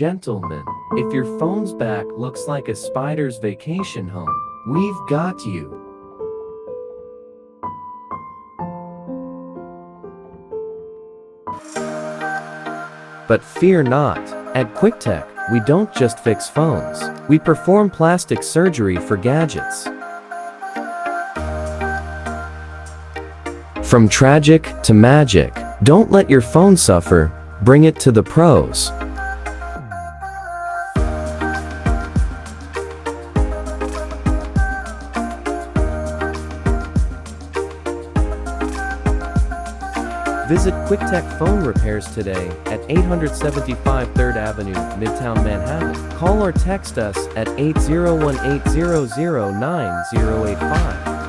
Gentlemen, if your phone's back looks like a spider's vacation home, we've got you. But fear not. At QuickTech, we don't just fix phones. We perform plastic surgery for gadgets. From tragic to magic, don't let your phone suffer. Bring it to the pros. Visit QuickTech Phone Repairs today at 875 3rd Avenue, Midtown Manhattan. Call or text us at 801-800-9085.